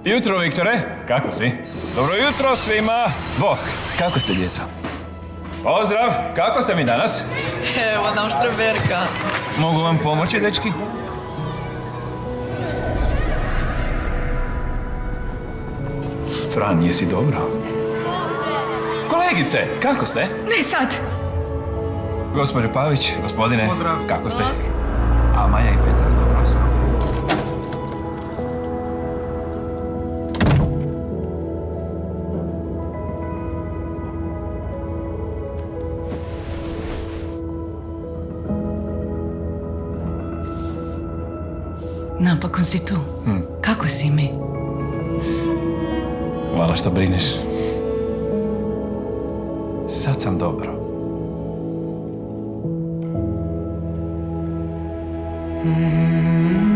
Jutro, Viktore. Kako si? Dobro jutro svima. Bok, kako ste, djeco? Pozdrav, kako ste mi danas? Evo nam štreberka. Mogu vam pomoći, dečki? Fran, jesi dobro? Kolegice, kako ste? Ne sad. Gospođo Pavić, gospodine, Pozdrav. kako ste? A Maja i Petar, dobro su. Napokon si tu. Kako si mi? Hvala što brineš. Sad sam dobro. Mm-hmm.